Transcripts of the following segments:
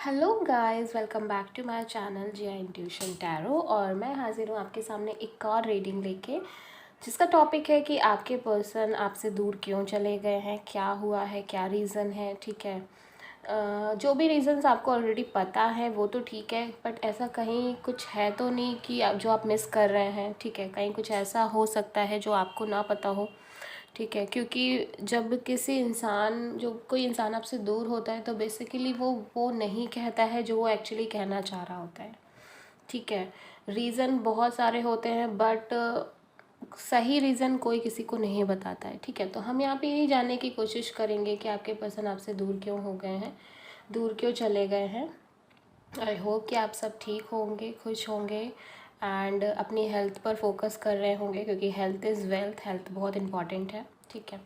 Hello guys, welcome back to my channel Jiya intuition tarot. और मैं हाजिर हूँ आपके सामने एक और रीडिंग लेके, जिसका टॉपिक है कि आपके पर्सन आपसे दूर क्यों चले गए हैं, क्या हुआ है, क्या रीज़न है। ठीक है, जो भी रीज़न्स आपको ऑलरेडी पता है वो तो ठीक है, बट ऐसा कहीं कुछ है तो नहीं कि जो आप मिस कर रहे हैं। ठीक है, कहीं कुछ ऐसा हो सकता है जो आपको ना पता हो। ठीक है, क्योंकि जब किसी इंसान जो कोई इंसान आपसे दूर होता है तो बेसिकली वो नहीं कहता है जो वो एक्चुअली कहना चाह रहा होता है। ठीक है, रीज़न बहुत सारे होते हैं बट सही रीज़न कोई किसी को नहीं बताता है। ठीक है, तो हम यहाँ पे यही जानने की कोशिश करेंगे कि आपके पर्सन आपसे दूर क्यों हो गए हैं, दूर क्यों चले गए हैं। आई होप कि आप सब ठीक होंगे, खुश होंगे एंड अपनी हेल्थ पर फोकस कर रहे होंगे, क्योंकि हेल्थ इज़ वेल्थ, हेल्थ बहुत इंपॉर्टेंट है। ठीक है,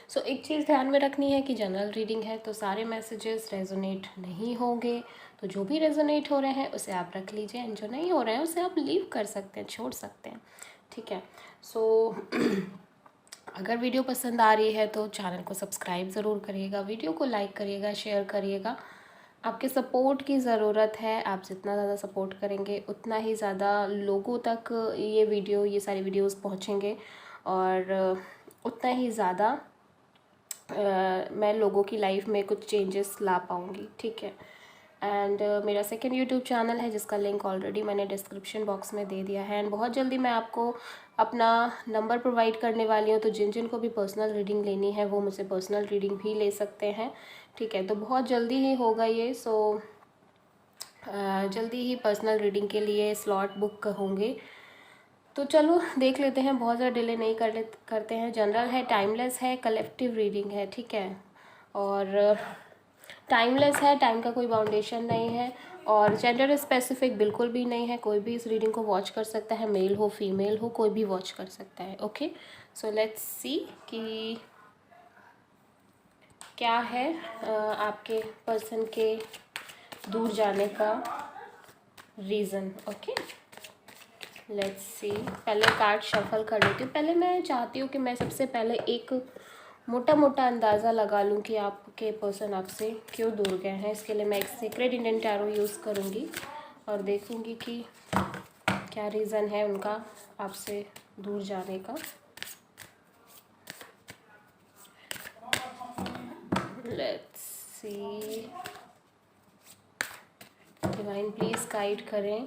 सो एक चीज़ ध्यान में रखनी है कि जनरल रीडिंग है तो सारे मैसेजेस रेजोनेट नहीं होंगे। तो जो भी रेजोनेट हो रहे हैं उसे आप रख लीजिए एंड जो नहीं हो रहे हैं उसे आप लीव कर सकते हैं, छोड़ सकते हैं। ठीक है, सो अगर वीडियो पसंद आ रही है तो चैनल को सब्सक्राइब ज़रूर करिएगा, वीडियो को लाइक करिएगा, शेयर करिएगा। आपके सपोर्ट की ज़रूरत है। आप जितना ज़्यादा सपोर्ट करेंगे उतना ही ज़्यादा लोगों तक ये सारी वीडियोस पहुँचेंगे और उतना ही ज़्यादा मैं लोगों की लाइफ में कुछ चेंजेस ला पाऊँगी। ठीक है, एंड मेरा सेकंड यूट्यूब चैनल है जिसका लिंक ऑलरेडी मैंने डिस्क्रिप्शन बॉक्स में दे दिया है एंड बहुत जल्दी मैं आपको अपना नंबर प्रोवाइड करने वाली हूँ। तो जिन जिन को भी पर्सनल रीडिंग लेनी है वो मुझसे पर्सनल रीडिंग भी ले सकते हैं। ठीक है, तो बहुत जल्दी ही होगा ये। सो जल्दी ही पर्सनल रीडिंग के लिए स्लॉट बुक होंगे। तो चलो देख लेते हैं, बहुत ज़्यादा डिले नहीं करते हैं। जनरल है, टाइमलेस है, कलेक्टिव रीडिंग है। ठीक है, और टाइमलेस है, टाइम का कोई बाउंडेशन नहीं है और जेंडर स्पेसिफिक बिल्कुल भी नहीं है। कोई भी इस रीडिंग को वॉच कर सकता है, मेल हो फीमेल हो, कोई भी वॉच कर सकता है। ओके, सो लेट्स सी कि क्या है आपके पर्सन के दूर जाने का रीज़न। Okay, let's see. पहले कार्ड शफल कर लेती हूँ। पहले मैं चाहती हूँ कि मैं सबसे पहले एक मोटा मोटा अंदाज़ा लगा लूँ कि आपके पर्सन आपसे क्यों दूर गए हैं। इसके लिए मैं एक सीक्रेट इंडियन टैरो यूज़ करूँगी और देखूँगी कि क्या रीज़न है उनका आपसे दूर जाने का। Let's see, divine please guide करें।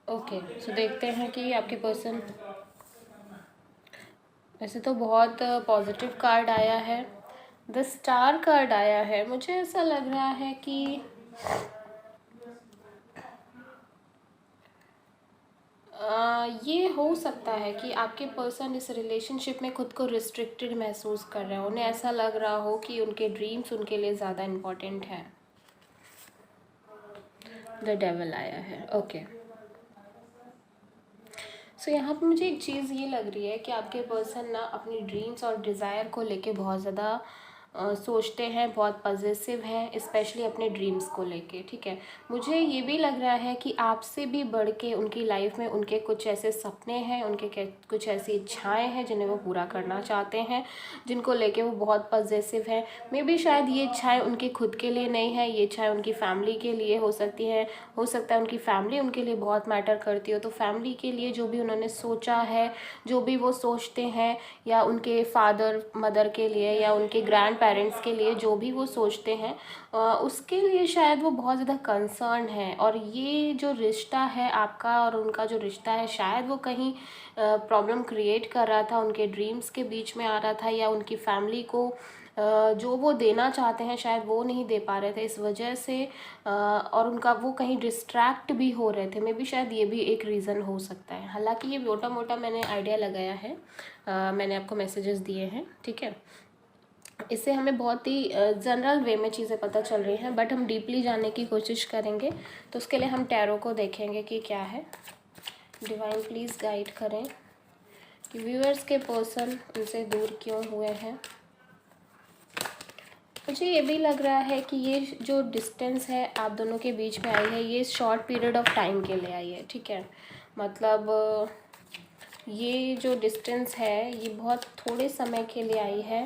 ओके, सो देखते हैं कि आपके पर्सन, वैसे तो बहुत पॉजिटिव कार्ड आया है, द स्टार कार्ड आया है। मुझे ऐसा लग रहा है कि ये हो सकता है कि आपके पर्सन इस रिलेशनशिप में खुद को रिस्ट्रिक्टेड महसूस कर रहे हो। उन्हें ऐसा लग रहा हो कि उनके ड्रीम्स उनके लिए ज़्यादा इम्पोर्टेंट है। द डेविल आया है। ओके, सो यहाँ पे मुझे एक चीज़ ये लग रही है कि आपके पर्सन ना अपनी ड्रीम्स और डिज़ायर को लेके बहुत ज़्यादा सोचते हैं, बहुत पॉजिटिव हैं, स्पेशली अपने ड्रीम्स को लेके। ठीक है, मुझे ये भी लग रहा है कि आपसे भी बढ़ के उनकी लाइफ में उनके कुछ ऐसे सपने हैं, उनके कुछ ऐसी इच्छाएं हैं जिन्हें वो पूरा करना चाहते हैं, जिनको लेके वो बहुत पॉजिटिव हैं। मे बी शायद ये इच्छाएं उनके खुद के लिए नहीं है, ये इच्छाएं उनकी फैमिली के लिए हो सकती हैं। हो सकता है उनकी फैमिली उनके लिए बहुत मैटर करती हो, तो फैमिली के लिए जो भी उन्होंने सोचा है, जो भी वो सोचते हैं, या उनके फादर मदर के लिए या उनके ग्रैंड पेरेंट्स के लिए जो भी वो सोचते हैं, उसके लिए शायद वो बहुत ज़्यादा कंसर्न है। और ये जो रिश्ता है आपका और उनका जो रिश्ता है, शायद वो कहीं प्रॉब्लम क्रिएट कर रहा था, उनके ड्रीम्स के बीच में आ रहा था, या उनकी फैमिली को जो वो देना चाहते हैं शायद वो नहीं दे पा रहे थे इस वजह से, और उनका वो कहीं डिस्ट्रैक्ट भी हो रहे थे। मे बी शायद ये भी एक रीज़न हो सकता है। हालांकि ये मोटा मोटा मैंने आइडिया लगाया है, मैंने आपको मैसेजेस दिए हैं। ठीक है, इससे हमें बहुत ही जनरल वे में चीज़ें पता चल रही हैं, बट हम डीपली जानने की कोशिश करेंगे। तो उसके लिए हम टैरो को देखेंगे कि क्या है। डिवाइन प्लीज़ गाइड करें कि व्यूअर्स के पर्सन उनसे दूर क्यों हुए हैं। मुझे ये भी लग रहा है कि ये जो डिस्टेंस है आप दोनों के बीच में आई है, ये शॉर्ट पीरियड ऑफ टाइम के लिए आई है, ठीक है। मतलब ये जो डिस्टेंस है ये बहुत थोड़े समय के लिए आई है।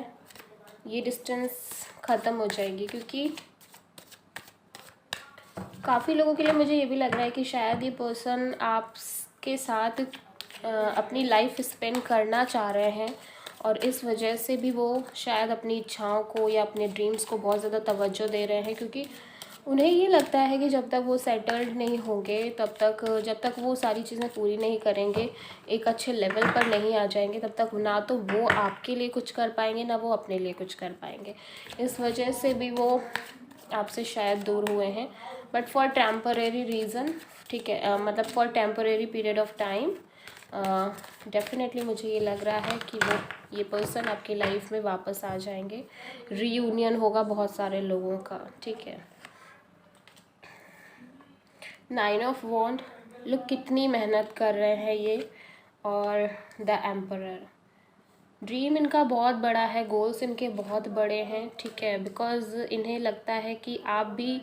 ये डिस्टेंस ख़त्म हो जाएगी, क्योंकि काफ़ी लोगों के लिए मुझे ये भी लग रहा है कि शायद ये पर्सन आपके साथ अपनी लाइफ स्पेंड करना चाह रहे हैं, और इस वजह से भी वो शायद अपनी इच्छाओं को या अपने ड्रीम्स को बहुत ज़्यादा तवज्जो दे रहे हैं, क्योंकि उन्हें ये लगता है कि जब तक वो सेटल्ड नहीं होंगे, तब तक जब तक वो सारी चीज़ें पूरी नहीं करेंगे, एक अच्छे लेवल पर नहीं आ जाएंगे, तब तक ना तो वो आपके लिए कुछ कर पाएंगे, ना वो अपने लिए कुछ कर पाएंगे। इस वजह से भी वो आपसे शायद दूर हुए हैं, बट फॉर टेम्परेरी रीज़न, ठीक है। मतलब for temporary period of time definitely मुझे ये लग रहा है कि वो ये पर्सन आपकी लाइफ में वापस आ जाएंगे। रीयूनियन होगा बहुत सारे लोगों का, ठीक है। 9 ऑफ वॉन्ड, लोग कितनी मेहनत कर रहे हैं ये, और द एम्परर, ड्रीम इनका बहुत बड़ा है, गोल्स इनके बहुत बड़े हैं, ठीक है। बिकॉज़ इन्हें लगता है कि आप भी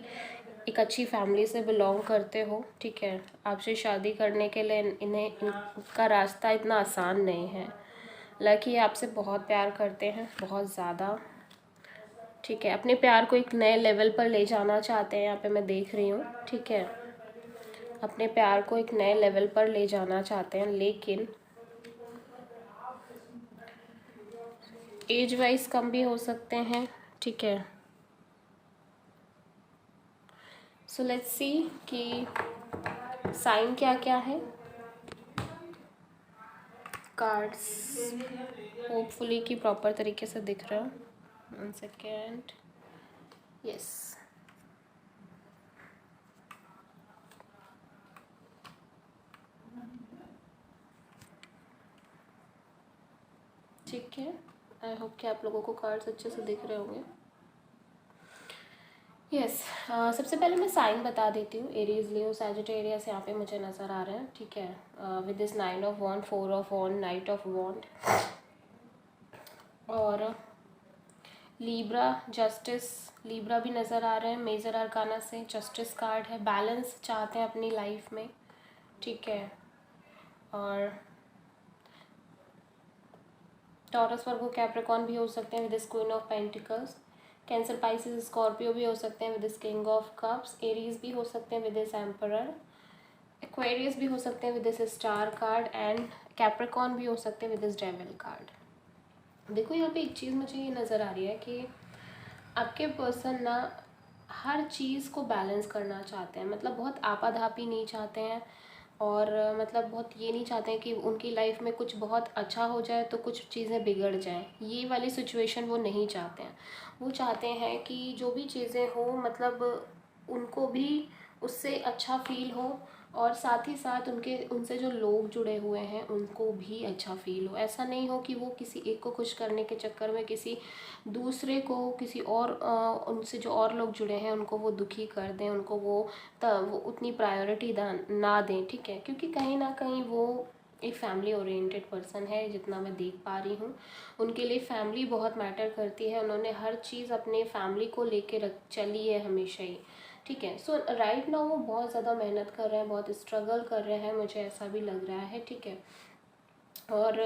एक अच्छी फैमिली से बिलोंग करते हो, ठीक है। आपसे शादी करने के लिए इनका रास्ता इतना आसान नहीं है। हालांकि ये आपसे बहुत प्यार करते हैं, बहुत ज़्यादा, ठीक है। अपने प्यार को एक नए लेवल पर ले जाना चाहते हैं, यहाँ पे मैं देख रही हूँ, ठीक है। अपने प्यार को एक नए लेवल पर ले जाना चाहते हैं, लेकिन एज वाइज कम भी हो सकते हैं, ठीक है। सो लेट्स सी कि साइन क्या क्या है। कार्ड्स होपफुली कि प्रॉपर तरीके से दिख रहा है। 1 सेकेंड, यस, ठीक है। आई होप कि आप लोगों को कार्ड्स अच्छे से दिख रहे होंगे। यस, सबसे पहले मैं साइन बता देती हूँ। एरीज, लियो, सैजिटेरियस यहाँ पे मुझे नज़र आ रहे हैं, ठीक है। With this 9 of wand, 4 of wand, knight of wand, और लीब्रा, जस्टिस, लीब्रा भी नज़र आ रहे हैं मेजर अरकाना से। जस्टिस कार्ड है, बैलेंस चाहते हैं अपनी लाइफ में, ठीक है। और टॉरस, वर्गो, कैप्रिकॉर्न भी हो सकते हैं with this queen of pentacles. Cancer, Pisces, Scorpio भी हो सकते हैं with this king of cups. Aries भी हो सकते हैं विद दिस एम्परर। एक्वेरियस भी हो सकते हैं with this star card, and Capricorn भी हो सकते हैं विद दिस डेविल कार्ड। देखो यहाँ पे एक चीज़ मुझे ये नज़र आ रही है कि आपके पर्सन ना हर चीज़ को बैलेंस करना चाहते हैं, मतलब बहुत आपाधापी नहीं चाहते हैं, और मतलब बहुत ये नहीं चाहते हैं कि उनकी लाइफ में कुछ बहुत अच्छा हो जाए तो कुछ चीज़ें बिगड़ जाएं। ये वाली सिचुएशन वो नहीं चाहते हैं। वो चाहते हैं कि जो भी चीज़ें हो, मतलब उनको भी उससे अच्छा फील हो, और साथ ही साथ उनसे जो लोग जुड़े हुए हैं उनको भी अच्छा फील हो। ऐसा नहीं हो कि वो किसी एक को खुश करने के चक्कर में किसी दूसरे को, किसी और उनसे जो और लोग जुड़े हैं उनको वो दुखी कर दें, उनको वो उतनी प्रायोरिटी ना दें, ठीक है। क्योंकि कहीं ना कहीं वो एक फैमिली ओरिएंटेड पर्सन है, जितना मैं देख पा रही हूँ। उनके लिए फैमिली बहुत मैटर करती है, उन्होंने हर चीज़ अपने फैमिली को लेके चली है हमेशा ही, ठीक है। सो राइट नाउ वो बहुत ज़्यादा मेहनत कर रहे हैं, बहुत स्ट्रगल कर रहे हैं, मुझे ऐसा भी लग रहा है, ठीक है। और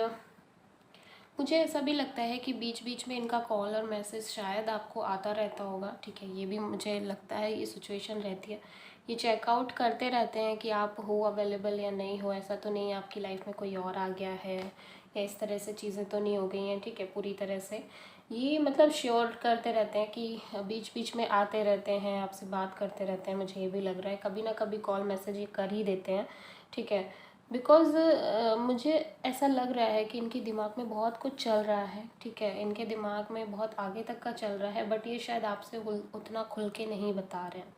मुझे ऐसा भी लगता है कि बीच बीच में इनका कॉल और मैसेज शायद आपको आता रहता होगा, ठीक है। ये भी मुझे लगता है, ये सिचुएशन रहती है। ये चेकआउट करते रहते हैं कि आप हो अवेलेबल या नहीं हो। ऐसा तो नहीं आपकी लाइफ में कोई और आ गया है, या इस तरह से चीज़ें तो नहीं हो गई हैं, ठीक है, पूरी तरह से। ये मतलब श्योर करते रहते हैं कि बीच बीच में आते रहते हैं, आपसे बात करते रहते हैं। मुझे ये भी लग रहा है कभी ना कभी कॉल मैसेज ये कर ही देते हैं, ठीक है। बिकॉज़ मुझे ऐसा लग रहा है कि इनके दिमाग में बहुत कुछ चल रहा है, ठीक है। इनके दिमाग में बहुत आगे तक का चल रहा है, बट ये शायद आपसे उतना खुल के नहीं बता रहे हैं,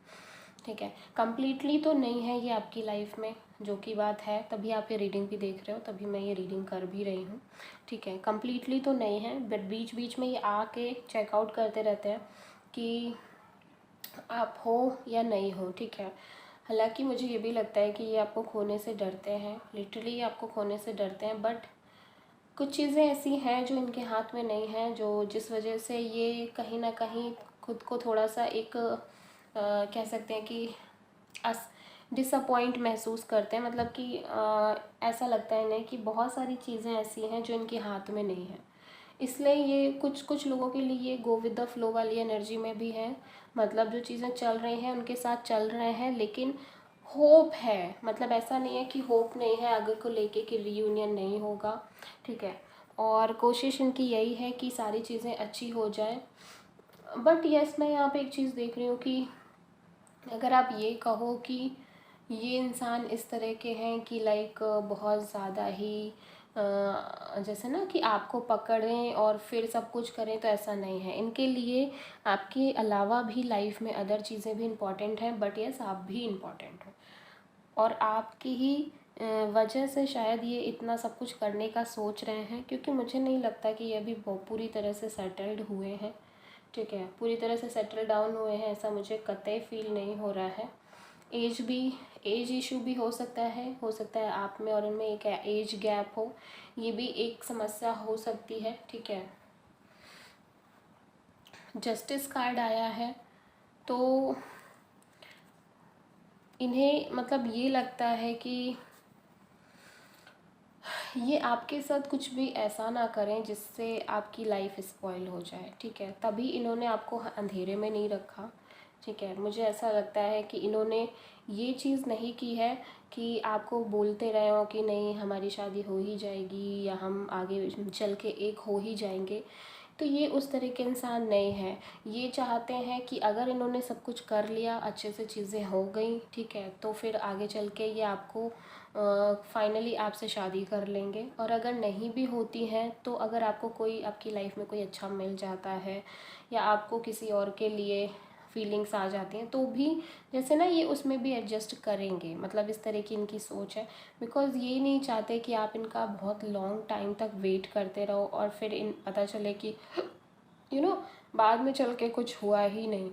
ठीक है। कम्प्लीटली तो नहीं है ये आपकी लाइफ में, जो कि बात है, तभी आप ये रीडिंग भी देख रहे हो, तभी मैं ये रीडिंग कर भी रही हूँ, ठीक है। कम्प्लीटली तो नहीं है, बट बीच बीच में ये आके चेकआउट करते रहते हैं कि आप हो या नहीं हो, ठीक है। हालांकि मुझे ये भी लगता है कि ये आपको खोने से डरते हैं, लिटरली आपको खोने से डरते हैं, बट कुछ चीज़ें ऐसी हैं जो इनके हाथ में नहीं हैं, जो जिस वजह से ये कहीं ना कहीं खुद को थोड़ा सा एक कह सकते हैं कि डिसअपॉइंट महसूस करते हैं। मतलब कि ऐसा लगता है इन्हें कि बहुत सारी चीज़ें ऐसी हैं जो इनके हाथ में नहीं है। इसलिए ये कुछ कुछ लोगों के लिए ये गो विद द फ्लो वाली एनर्जी में भी है। मतलब जो चीज़ें चल रही हैं उनके साथ चल रहे हैं, लेकिन होप है। मतलब ऐसा नहीं है कि होप नहीं है आगे को लेके कि रीयूनियन नहीं होगा, ठीक है। और कोशिश इनकी यही है कि सारी चीज़ें अच्छी हो जाए। बट यस, मैं यहाँ पे एक चीज़ देख रही हूँ कि अगर आप ये कहो कि ये इंसान इस तरह के हैं कि लाइक बहुत ज़्यादा ही जैसे ना कि आपको पकड़ें और फिर सब कुछ करें, तो ऐसा नहीं है। इनके लिए आपके अलावा भी लाइफ में अदर चीज़ें भी इम्पॉर्टेंट हैं, बट यस आप भी इम्पॉर्टेंट हो। और आपकी ही वजह से शायद ये इतना सब कुछ करने का सोच रहे हैं, क्योंकि मुझे नहीं लगता कि ये अभी पूरी तरह से सेटल्ड हुए हैं, ठीक है। पूरी तरह से सेटल डाउन हुए हैं ऐसा मुझे कतई फील नहीं हो रहा है। एज इशू भी हो सकता है आप में और इनमें एक एज गैप हो, ये भी एक समस्या हो सकती है, ठीक है। जस्टिस कार्ड आया है, तो इन्हें मतलब ये लगता है कि ये आपके साथ कुछ भी ऐसा ना करें जिससे आपकी लाइफ स्पॉइल हो जाए, ठीक है। तभी इन्होंने आपको अंधेरे में नहीं रखा, ठीक है। मुझे ऐसा लगता है कि इन्होंने ये चीज़ नहीं की है कि आपको बोलते रहे हो कि नहीं हमारी शादी हो ही जाएगी या हम आगे चल के एक हो ही जाएंगे। तो ये उस तरह के इंसान नहीं है। ये चाहते हैं कि अगर इन्होंने सब कुछ कर लिया, अच्छे से चीज़ें हो गई, ठीक है, तो फिर आगे चल के ये आपको फाइनली आपसे शादी कर लेंगे। और अगर नहीं भी होती हैं, तो अगर आपको कोई आपकी लाइफ में कोई अच्छा मिल जाता है या आपको किसी और के लिए फीलिंग्स आ जाती हैं, तो भी जैसे ना ये उसमें भी एडजस्ट करेंगे। मतलब इस तरह की इनकी सोच है। बिकॉज़ ये नहीं चाहते कि आप इनका बहुत लॉन्ग टाइम तक वेट करते रहो और फिर इन पता चले कि बाद में चल के कुछ हुआ ही नहीं।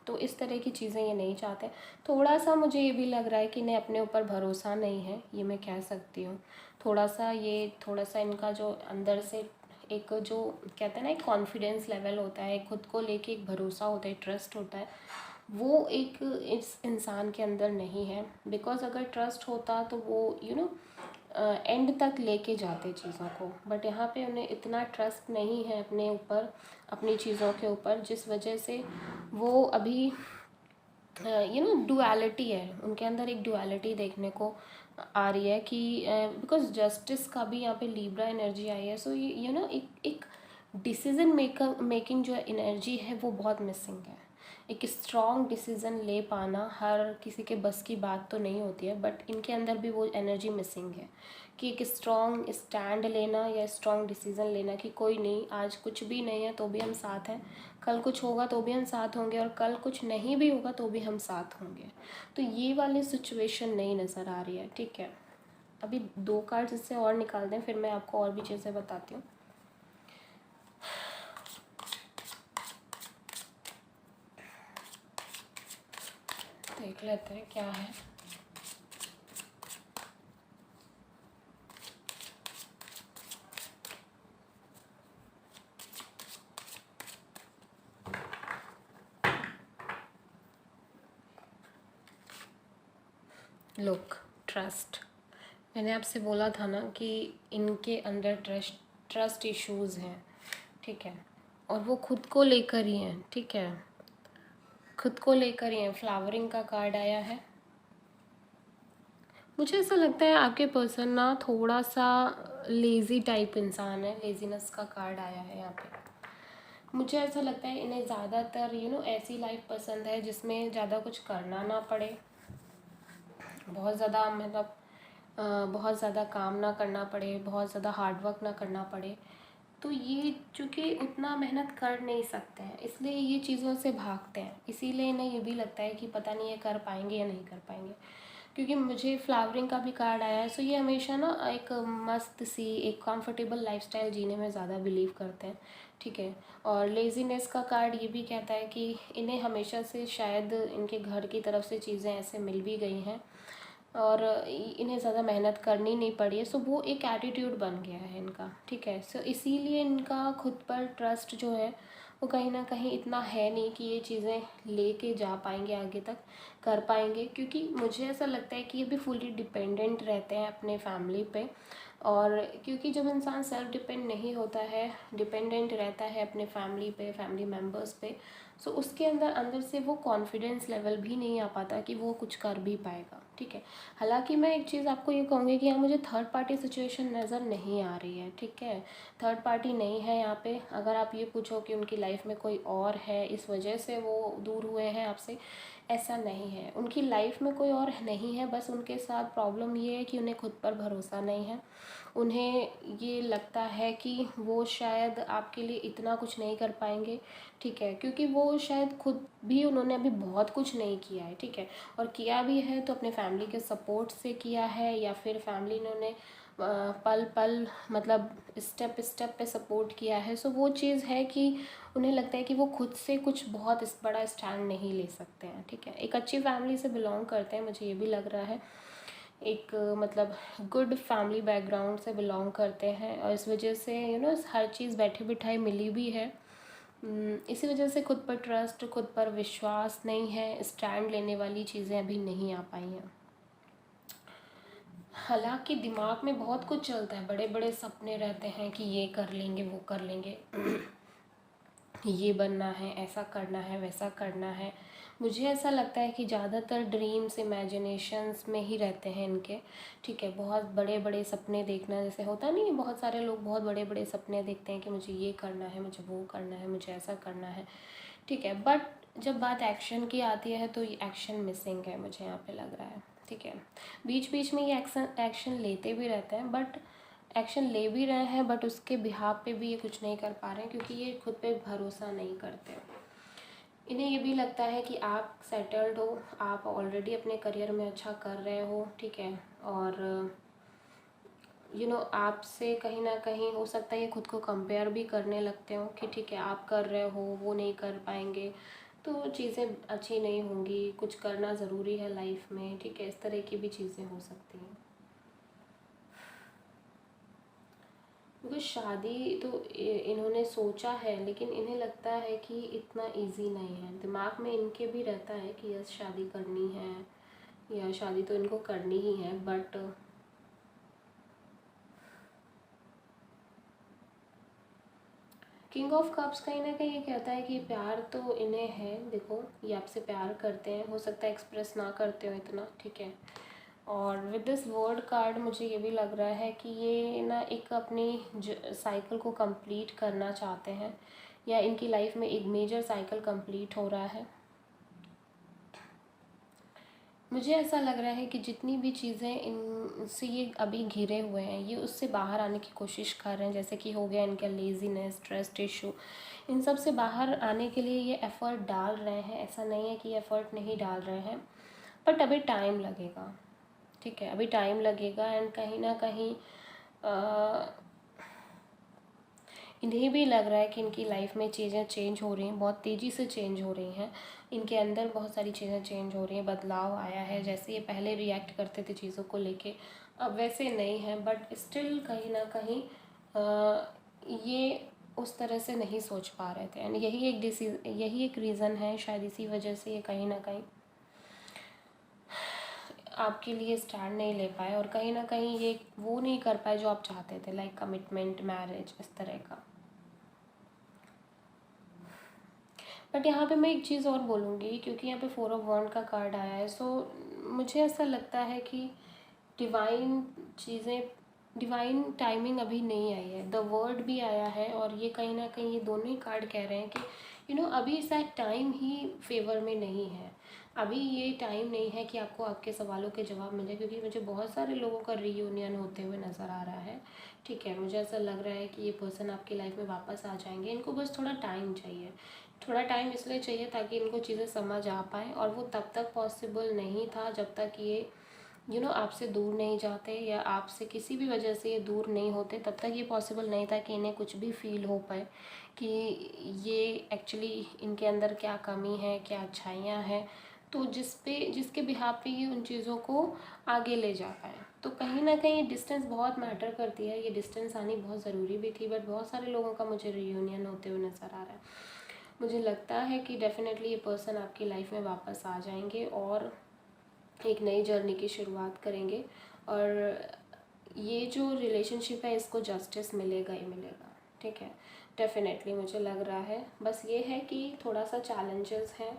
तो इस तरह की चीज़ें ये नहीं चाहते। थोड़ा सा मुझे ये भी लग रहा है कि इन्हें अपने ऊपर भरोसा नहीं है, ये मैं कह सकती हूँ। थोड़ा सा इनका जो अंदर से एक जो कहते हैं ना एक कॉन्फिडेंस लेवल होता है, खुद को लेके एक भरोसा होता है, ट्रस्ट होता है, वो एक इस इंसान के अंदर नहीं है। बिकॉज़ अगर ट्रस्ट होता तो वो एंड तक लेके जाते चीज़ों को। बट यहाँ पे उन्हें इतना ट्रस्ट नहीं है अपने ऊपर, अपनी चीज़ों के ऊपर, जिस वजह से वो अभी डुअलिटी है उनके अंदर। एक डुअलिटी देखने को आ रही है कि बिकॉज जस्टिस का भी यहाँ पे लिब्रा एनर्जी आई है। सो ये एक डिसीजन मेकिंग जो एनर्जी है वो बहुत मिसिंग है। एक स्ट्रॉन्ग डिसीज़न ले पाना हर किसी के बस की बात तो नहीं होती है, बट इनके अंदर भी वो एनर्जी मिसिंग है कि एक स्ट्रॉन्ग स्टैंड लेना या स्ट्रॉन्ग डिसीज़न लेना कि कोई नहीं, आज कुछ भी नहीं है तो भी हम साथ हैं, कल कुछ होगा तो भी हम साथ होंगे, और कल कुछ नहीं भी होगा तो भी हम साथ होंगे। तो ये वाली सिचुएशन नहीं नज़र आ रही है, ठीक है। अभी 2 कार्ड्स इससे और निकाल दें, फिर मैं आपको और भी चीज़ें बताती हूँ। देख लेते हैं क्या है। Look, trust. मैंने आपसे बोला था ना कि इनके अंदर ट्रस्ट इश्यूज़ हैं, ठीक है। और वो खुद को लेकर ही हैं, ठीक है, खुद को लेकर ही हैं। फ्लावरिंग का कार्ड आया है। मुझे ऐसा लगता है आपके पर्सन ना थोड़ा सा लेज़ी टाइप इंसान है। लेज़ीनेस का कार्ड आया है यहाँ पे। मुझे ऐसा लगता है इन्हें ज़्यादातर ऐसी लाइफ पसंद है जिसमें ज़्यादा कुछ करना ना पड़े, बहुत ज़्यादा मतलब बहुत ज़्यादा काम ना करना पड़े, बहुत ज़्यादा हार्ड वर्क ना करना पड़े। तो ये चूँकि उतना मेहनत कर नहीं सकते हैं, इसलिए ये चीज़ों से भागते हैं। इसीलिए इन्हें ये भी लगता है कि पता नहीं ये कर पाएंगे या नहीं कर पाएंगे। क्योंकि मुझे फ्लावरिंग का भी कार्ड आया है। सो ये हमेशा ना एक मस्त सी एक कंफर्टेबल लाइफस्टाइल जीने में ज़्यादा बिलीव करते हैं, ठीक है। और लेज़ीनेस का कार्ड ये भी कहता है कि इन्हें हमेशा से शायद इनके घर की तरफ से चीज़ें ऐसे मिल भी गई हैं और इन्हें ज़्यादा मेहनत करनी नहीं पड़ी है। सो वो एक एटीट्यूड बन गया है इनका, ठीक है। सो इसीलिए इनका खुद पर ट्रस्ट जो है वो कहीं ना कहीं इतना है नहीं कि ये चीज़ें लेके जा पाएंगे आगे तक, कर पाएंगे, क्योंकि मुझे ऐसा लगता है कि ये भी फुली डिपेंडेंट रहते हैं अपने फैमिली पे। और क्योंकि जब इंसान सेल्फ डिपेंड नहीं होता है, डिपेंडेंट रहता है अपने फैमिली पे, फैमिली मेम्बर्स पे, सो उसके अंदर अंदर से वो कॉन्फिडेंस लेवल भी नहीं आ पाता कि वो कुछ कर भी पाएगा। ठीक है, हालांकि मैं एक चीज़ आपको ये कहूँगी कि यहाँ मुझे थर्ड पार्टी सिचुएशन नज़र नहीं आ रही है। ठीक है, थर्ड पार्टी नहीं है यहाँ पे। अगर आप ये पूछो कि उनकी लाइफ में कोई और है इस वजह से वो दूर हुए हैं आपसे, ऐसा नहीं है। उनकी लाइफ में कोई और नहीं है, बस उनके साथ प्रॉब्लम ये है कि उन्हें खुद पर भरोसा नहीं है। उन्हें ये लगता है कि वो शायद आपके लिए इतना कुछ नहीं कर पाएंगे। ठीक है, क्योंकि वो शायद खुद भी उन्होंने अभी बहुत कुछ नहीं किया है। ठीक है, और किया भी है तो अपने फैमिली के सपोर्ट से किया है, या फिर फैमिली ने उन्हें पल पल मतलब स्टेप स्टेप पे सपोर्ट किया है। सो वो चीज़ है कि उन्हें लगता है कि वो खुद से कुछ बहुत इस बड़ा स्टैंड नहीं ले सकते हैं। ठीक है, एक अच्छी फैमिली से बिलोंग करते हैं, मुझे ये भी लग रहा है। एक मतलब गुड फैमिली बैकग्राउंड से बिलोंग करते हैं, और इस वजह से हर चीज़ बैठे बिठाए मिली भी है। इसी वजह से खुद पर ट्रस्ट, खुद पर विश्वास नहीं है, स्टैंड लेने वाली चीज़ें अभी नहीं आ पाई हैं। हालांकि दिमाग में बहुत कुछ चलता है, बड़े बड़े सपने रहते हैं कि ये कर लेंगे, वो कर लेंगे, ये बनना है, ऐसा करना है, वैसा करना है। मुझे ऐसा लगता है कि ज़्यादातर ड्रीम्स इमेजिनेशंस में ही रहते हैं इनके। ठीक है, बहुत बड़े बड़े सपने देखना, जैसे होता नहीं है, बहुत सारे लोग बहुत बड़े बड़े सपने देखते हैं कि मुझे ये करना है, मुझे वो करना है, मुझे ऐसा करना है। ठीक है, बट जब बात एक्शन की आती है तो ये एक्शन मिसिंग है, मुझे यहाँ पे लग रहा है। ठीक है, बीच बीच में ये एक्शन लेते भी रहते हैं, बट एक्शन ले भी रहे हैं, बट उसके बिहाफ पे भी ये कुछ नहीं कर पा रहे हैं, क्योंकि ये खुद पे भरोसा नहीं करते। इन्हें ये भी लगता है कि आप सेटल्ड हो, आप ऑलरेडी अपने करियर में अच्छा कर रहे हो। ठीक है, और आपसे कहीं ना कहीं हो सकता है ये खुद को कंपेयर भी करने लगते हो कि ठीक है आप कर रहे हो, वो नहीं कर पाएंगे तो चीज़ें अच्छी नहीं होंगी, कुछ करना ज़रूरी है लाइफ में। ठीक है, इस तरह की भी चीज़ें हो सकती हैं। क्योंकि शादी तो इन्होंने सोचा है, लेकिन इन्हें लगता है कि इतना इजी नहीं है। दिमाग में इनके भी रहता है कि यस शादी करनी है, या शादी तो इनको करनी ही है, बट किंग ऑफ कप्स कहीं ना कहीं ये कहता है कि प्यार तो इन्हें है, देखो ये आपसे प्यार करते हैं, हो सकता है एक्सप्रेस ना करते हो इतना। ठीक है, और विद दिस वर्ड कार्ड मुझे ये भी लग रहा है कि ये ना एक अपनी साइकिल को कंप्लीट करना चाहते हैं, या इनकी लाइफ में एक मेजर साइकिल कंप्लीट हो रहा है। मुझे ऐसा लग रहा है कि जितनी भी चीज़ें इनसे ये अभी घिरे हुए हैं, ये उससे बाहर आने की कोशिश कर रहे हैं। जैसे कि हो गया इनका लेज़ीनेस, ट्रस्ट इशू, इन सब से बाहर आने के लिए ये एफ़र्ट डाल रहे हैं। ऐसा नहीं है कि ये एफ़र्ट नहीं डाल रहे हैं, बट अभी टाइम लगेगा। ठीक है, अभी टाइम लगेगा, एंड कहीं ना कहीं इन्हें भी लग रहा है कि इनकी लाइफ में चीज़ें चेंज हो रही हैं, बहुत तेज़ी से चेंज हो रही हैं। इनके अंदर बहुत सारी चीज़ें चेंज हो रही हैं, बदलाव आया है। जैसे ये पहले रिएक्ट करते थे चीज़ों को लेके, अब वैसे नहीं है, बट स्टिल कहीं ना कहीं ये उस तरह से नहीं सोच पा रहे थे, एंड यही एक रीज़न है शायद, इसी वजह से ये कहीं ना कहीं आपके लिए स्टैंड नहीं ले पाए, और कहीं ना कहीं ये वो नहीं कर पाए जो आप चाहते थे, लाइक कमिटमेंट, मैरिज, इस तरह का। बट यहाँ पे मैं एक चीज़ और बोलूँगी, क्योंकि यहाँ पे 4 ऑफ वॉन्ड का कार्ड आया है, सो मुझे ऐसा लगता है कि डिवाइन चीज़ें, डिवाइन टाइमिंग अभी नहीं आई है। द वर्ड भी आया है, और ये कहीं ना कहीं ये दोनों ही कार्ड कह रहे हैं कि अभी शायद टाइम ही फेवर में नहीं है। अभी ये टाइम नहीं है कि आपको आपके सवालों के जवाब मिले, क्योंकि मुझे बहुत सारे लोगों का रीयूनियन होते हुए नज़र आ रहा है। ठीक है, मुझे ऐसा लग रहा है कि ये पर्सन आपकी लाइफ में वापस आ जाएंगे। इनको बस थोड़ा टाइम चाहिए, थोड़ा टाइम इसलिए चाहिए ताकि इनको चीज़ें समझ आ पाएँ, और वो तब तक पॉसिबल नहीं था जब तक ये आपसे दूर नहीं जाते, या आपसे किसी भी वजह से ये दूर नहीं होते, तब तक ये पॉसिबल नहीं था कि इन्हें कुछ भी फील हो पाए कि ये एक्चुअली इनके अंदर क्या कमी है, क्या अच्छाइयाँ हैं, तो जिसके बिहाफ पे ये उन चीज़ों को आगे ले जा पाए। तो कहीं ना कहीं डिस्टेंस बहुत मैटर करती है, ये डिस्टेंस आनी बहुत ज़रूरी भी थी, बट बहुत सारे लोगों का मुझे रियूनियन होते हुए नज़र आ रहा है। मुझे लगता है कि डेफ़िनेटली ये पर्सन आपकी लाइफ में वापस आ जाएंगे और एक नई जर्नी की शुरुआत करेंगे। और ये जो रिलेशनशिप है इसको जस्टिस मिलेगा ही मिलेगा, ठीक है, डेफ़िनेटली मुझे लग रहा है। बस ये है कि थोड़ा सा चैलेंजेस हैं,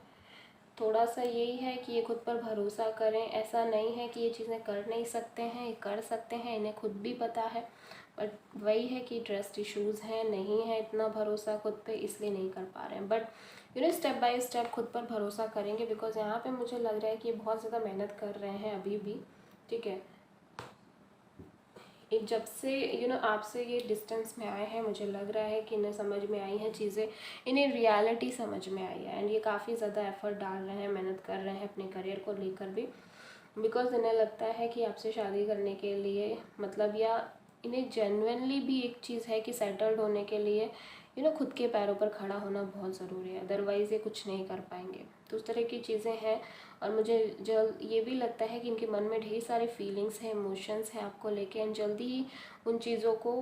थोड़ा सा यही है कि ये खुद पर भरोसा करें। ऐसा नहीं है कि ये चीज़ें कर नहीं सकते हैं, ये कर सकते हैं, इन्हें खुद भी पता है, बट वही है कि ट्रस्ट इश्यूज़ हैं, नहीं है इतना भरोसा खुद पे, इसलिए नहीं कर पा रहे हैं। बट स्टेप बाय स्टेप खुद पर भरोसा करेंगे, बिकॉज यहाँ पे मुझे लग रहा है कि ये बहुत ज़्यादा मेहनत कर रहे हैं अभी भी, ठीक है। एक जब से आपसे ये डिस्टेंस में आए हैं, मुझे लग रहा है कि इन्हें समझ में आई हैं चीज़ें, इन्हें रियलिटी समझ में आई है, एंड ये काफ़ी ज़्यादा एफर्ट डाल रहे हैं, मेहनत कर रहे हैं अपने करियर को लेकर भी, बिकॉज इन्हें लगता है कि आपसे शादी करने के लिए मतलब, या इन्हें जेन्युइनली भी एक चीज़ है कि सेटल्ड होने के लिए खुद के पैरों पर खड़ा होना बहुत ज़रूरी है, अदरवाइज़ ये कुछ नहीं कर पाएंगे। तो उस तरह की चीज़ें हैं। और मुझे ये भी लगता है कि इनके मन में ढेर सारी फीलिंग्स हैं, इमोशंस हैं आपको लेके, एंड जल्दी ही उन चीज़ों को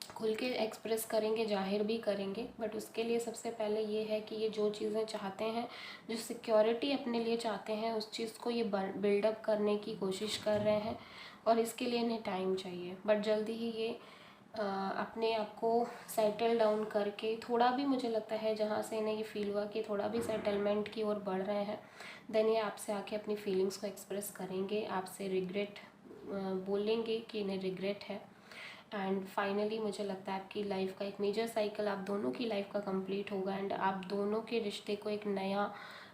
खुल के एक्सप्रेस करेंगे, जाहिर भी करेंगे। बट उसके लिए सबसे पहले ये है कि ये जो चीज़ें चाहते हैं, जो सिक्योरिटी अपने लिए चाहते हैं, उस चीज़ को ये बिल्डअप करने की कोशिश कर रहे हैं, और इसके लिए इन्हें टाइम चाहिए। बट जल्दी ही ये अपने आप को सेटल डाउन करके, थोड़ा भी मुझे लगता है जहाँ से इन्हें ये फील हुआ कि थोड़ा भी सेटलमेंट की ओर बढ़ रहे हैं, देन ये आपसे आके अपनी फीलिंग्स को एक्सप्रेस करेंगे, आपसे रिग्रेट बोलेंगे कि इन्हें रिग्रेट है। एंड फाइनली मुझे लगता है आपकी लाइफ का एक मेजर साइकिल आप दोनों की लाइफ का कंप्लीट होगा, एंड आप दोनों के रिश्ते को एक नया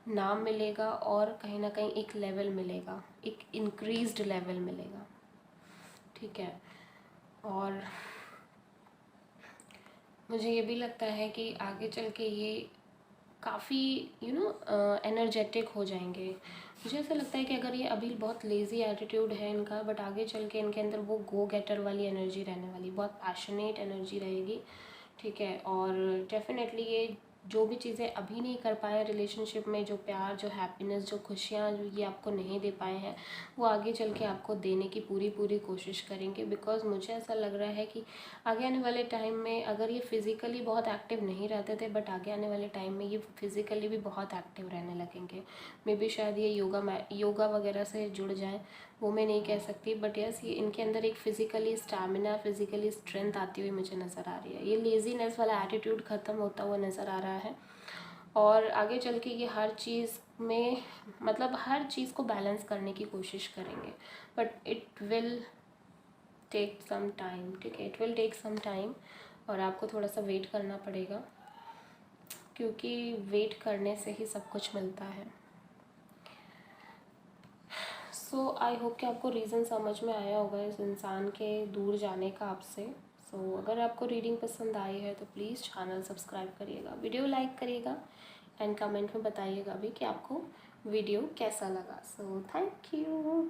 नाम मिलेगा, और कहीं ना कहीं एक लेवल मिलेगा, एक इंक्रीज्ड लेवल मिलेगा, ठीक है। और मुझे ये भी लगता है कि आगे चल के ये काफ़ी एनर्जेटिक हो जाएंगे। मुझे ऐसा लगता है कि अगर ये अभी बहुत लेज़ी एटीट्यूड है इनका, बट आगे चल के इनके अंदर वो गो गेटर वाली एनर्जी रहने वाली, बहुत पैशनेट एनर्जी रहेगी, ठीक है। और डेफिनेटली ये जो भी चीज़ें अभी नहीं कर पाए रिलेशनशिप में, जो प्यार, जो हैप्पीनेस, जो खुशियाँ जो ये आपको नहीं दे पाए हैं, वो आगे चल के आपको देने की पूरी पूरी कोशिश करेंगे। बिकॉज मुझे ऐसा लग रहा है कि आगे आने वाले टाइम में, अगर ये फिज़िकली बहुत एक्टिव नहीं रहते थे, बट आगे आने वाले टाइम में ये फिज़िकली भी बहुत एक्टिव रहने लगेंगे। मे बी शायद ये योगा वगैरह से जुड़ जाएँ, वो मैं नहीं कह सकती, बट यस ये इनके अंदर एक फ़िज़िकली स्टैमिना, फ़िज़िकली स्ट्रेंथ आती हुई मुझे नज़र आ रही है। ये लेज़ीनेस वाला एटीट्यूड ख़त्म होता हुआ नज़र आ रहा है, और आगे चल के ये हर चीज़ में मतलब हर चीज़ को बैलेंस करने की कोशिश करेंगे, but it will take some time, ठीक है, it will take some time, और आपको थोड़ा सा वेट करना पड़ेगा, क्योंकि वेट करने से ही सब कुछ मिलता है। सो आई होप कि आपको रीज़न समझ में आया होगा इस इंसान के दूर जाने का आपसे। सो अगर आपको रीडिंग पसंद आई है तो प्लीज़ चैनल सब्सक्राइब करिएगा, वीडियो लाइक करिएगा, एंड कमेंट में बताइएगा भी कि आपको वीडियो कैसा लगा। So thank you.